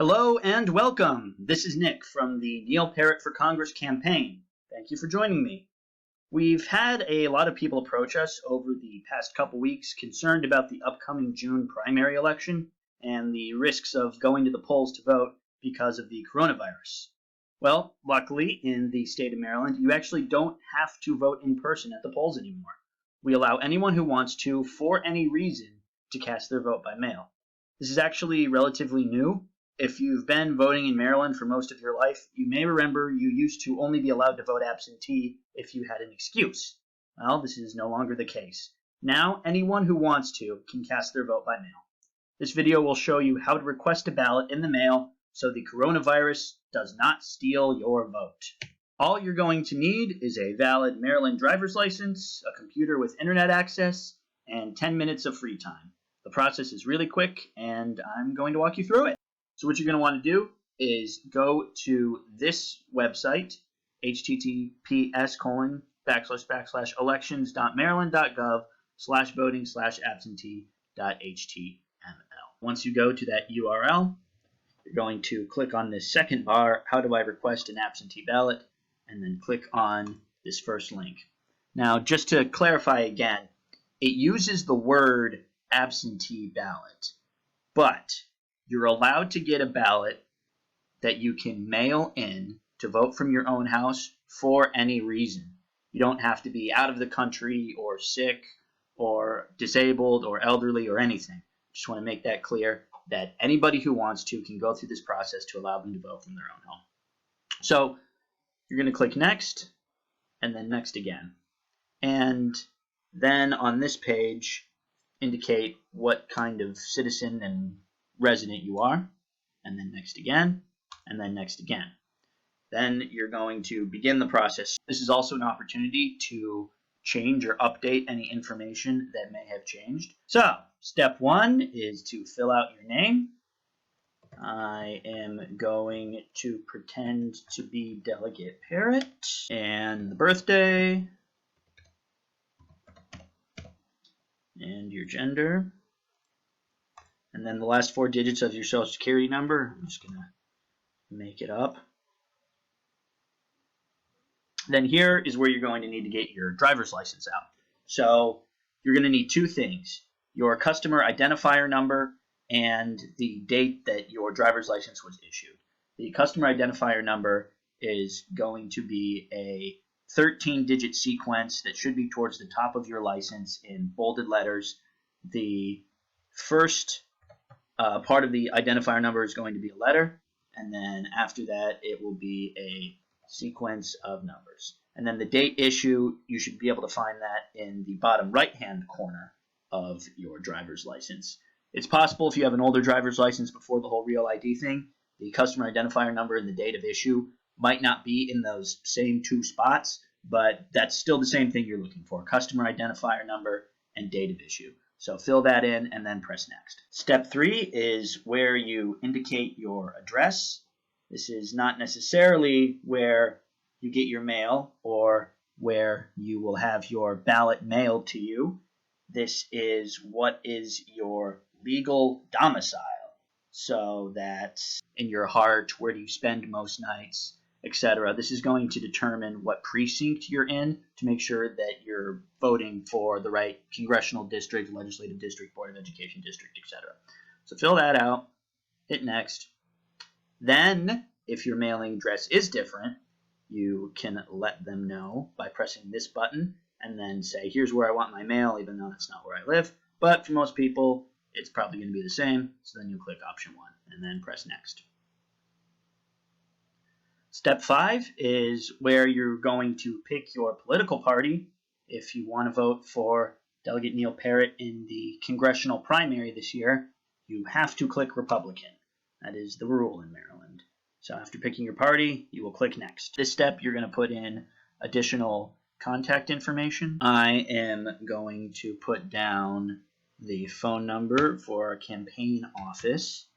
Hello and welcome. This is Nick from the Neil Parrott for Congress campaign. Thank you for joining me. We've had a lot of people approach us over the past couple weeks concerned about the upcoming June primary election and the risks of going to the polls to vote because of the coronavirus. Well, luckily in the state of Maryland, you actually don't have to vote in person at the polls anymore. We allow anyone who wants to, for any reason, to cast their vote by mail. This is actually relatively new. If you've been voting in Maryland for most of your life, you may remember you used to only be allowed to vote absentee if you had an excuse. Well, this is no longer the case. Now, anyone who wants to can cast their vote by mail. This video will show you how to request a ballot in the mail so the coronavirus does not steal your vote. All you're going to need is a valid Maryland driver's license, a computer with internet access, and 10 minutes of free time. The process is really quick, and I'm going to walk you through it. So what you're going to want to do is go to this website, https://elections.maryland.gov/voting/absentee.html. Once you go to that URL, you're going to click on this second bar, how do I request an absentee ballot, and then click on this first link. Now, just to clarify again, it uses the word absentee ballot, but you're allowed to get a ballot that you can mail in to vote from your own house for any reason. You don't have to be out of the country or sick or disabled or elderly or anything. Just want to make that clear that anybody who wants to can go through this process to allow them to vote from their own home. So you're going to click next and then next again. And then on this page, indicate what kind of citizen and resident you are, and then next again, and then next again. Then you're going to begin the process. This is also an opportunity to change or update any information that may have changed. So, step one is to fill out your name. I am going to pretend to be Delegate Parrott, and the birthday, and your gender. And then the last 4 digits of your social security number. I'm just going to make it up. Then here is where you're going to need to get your driver's license out. So you're going to need 2 things. Your customer identifier number and the date that your driver's license was issued. The customer identifier number is going to be a 13-digit sequence that should be towards the top of your license in bolded letters. The first part of the identifier number is going to be a letter, and then after that it will be a sequence of numbers. And then the date issue, you should be able to find that in the bottom right-hand corner of your driver's license. It's possible if you have an older driver's license before the whole Real ID thing, the customer identifier number and the date of issue might not be in those same 2 spots, but that's still the same thing you're looking for, customer identifier number and date of issue. So fill that in and then press next. Step 3 is where you indicate your address. This is not necessarily where you get your mail or where you will have your ballot mailed to you. This is what is your legal domicile. So that's in your heart, where do you spend most nights, etc. This is going to determine what precinct you're in to make sure that you're voting for the right congressional district, legislative district, board of education district, etc. So fill that out, hit next. Then, if your mailing address is different, you can let them know by pressing this button and then say, here's where I want my mail, even though that's not where I live. But for most people, it's probably going to be the same. So then you click option 1 and then press next. Step 5 is where you're going to pick your political party. If you want to vote for Delegate Neil Parrott in the congressional primary this year, you have to click Republican. That is the rule in Maryland. So after picking your party, you will click next. This step, you're going to put in additional contact information. I am going to put down the phone number for our campaign office,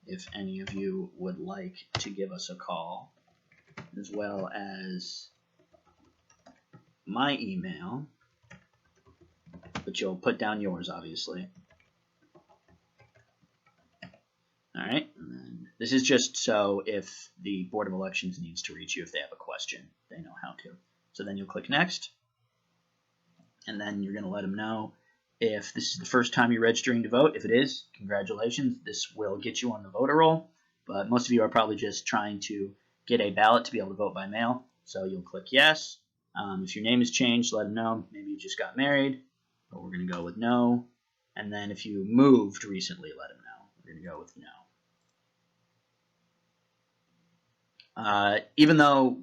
if any of you would like to give us a call, as well as my email, but you'll put down yours, obviously. All right, and then This is just so if the Board of Elections needs to reach you if they have a question, they know how to. So then you'll click Next, and then you're going to let them know if this is the first time you're registering to vote. If it is, congratulations, this will get you on the voter roll, but most of you are probably just trying to get a ballot to be able to vote by mail, so you'll click Yes. If your name has changed, let them know. Maybe you just got married, but we're going to go with No. And then if you moved recently, let them know. We're going to go with No. Even though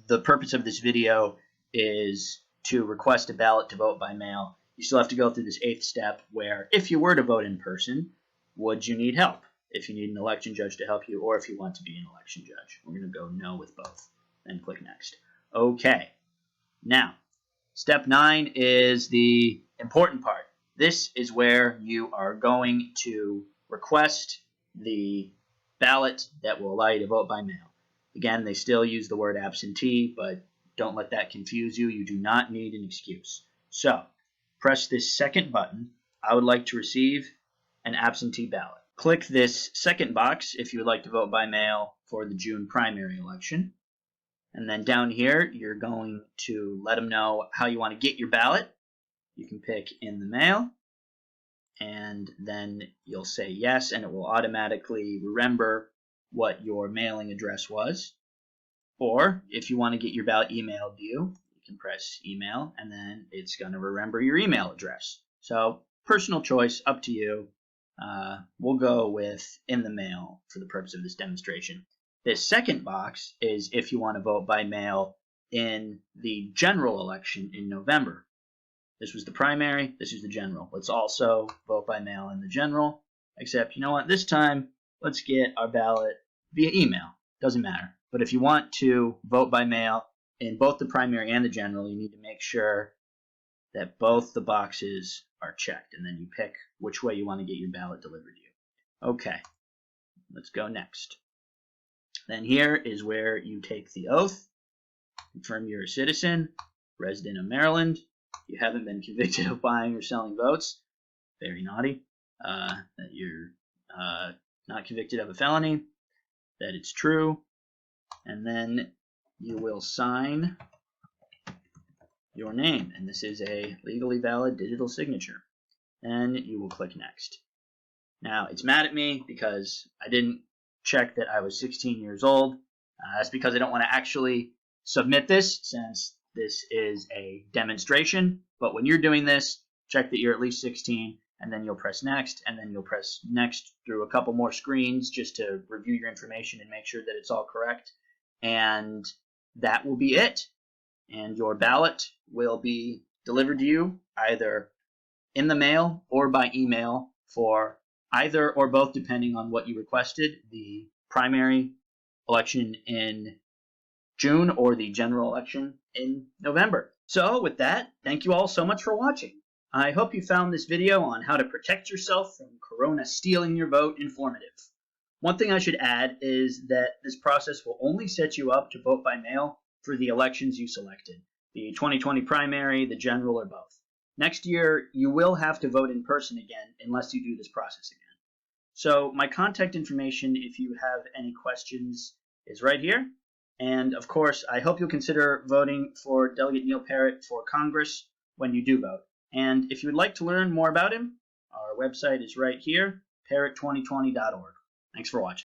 the purpose of this video is to request a ballot to vote by mail, you still have to go through this 8th step where if you were to vote in person, would you need help? If you need an election judge to help you, or if you want to be an election judge. We're going to go No with both. Then click Next. Okay. Now, step 9 is the important part. This is where you are going to request the ballot that will allow you to vote by mail. Again, they still use the word absentee, but don't let that confuse you. You do not need an excuse. So, press this second button. I would like to receive an absentee ballot. Click this second box if you would like to vote by mail for the June primary election. And then down here, you're going to let them know how you want to get your ballot. You can pick in the mail, and then you'll say yes, and it will automatically remember what your mailing address was. Or if you want to get your ballot emailed to you, you can press email, and then it's going to remember your email address. So personal choice, up to you. We'll go with in the mail for the purpose of this demonstration. This second box is if you want to vote by mail in the general election in November. This was the primary, this is the general. Let's also vote by mail in the general, except you know what, this time let's get our ballot via email. Doesn't matter. But if you want to vote by mail in both the primary and the general, you need to make sure that both the boxes are checked, and then you pick which way you want to get your ballot delivered to you. Okay, let's go next. Then here is where you take the oath, confirm you're a citizen, resident of Maryland, you haven't been convicted of buying or selling votes, very naughty, that you're not convicted of a felony, that it's true, and then you will sign your name, and this is a legally valid digital signature. Then you will click Next. Now, it's mad at me because I didn't check that I was 16 years old. That's because I don't want to actually submit this, since this is a demonstration. But when you're doing this, check that you're at least 16, and then you'll press Next, and then you'll press Next through a couple more screens just to review your information and make sure that it's all correct. And that will be it. And your ballot will be delivered to you either in the mail or by email for either or both, depending on what you requested, the primary election in June or the general election in November. So with that, thank you all so much for watching. I hope you found this video on how to protect yourself from Corona stealing your vote informative. One thing I should add is that this process will only set you up to vote by mail for the elections you selected, the 2020 primary, the general, or both. Next year, you will have to vote in person again unless you do this process again. So my contact information, if you have any questions, is right here. And of course, I hope you'll consider voting for Delegate Neil Parrott for Congress when you do vote. And if you would like to learn more about him, our website is right here, parrott2020.org. Thanks for watching.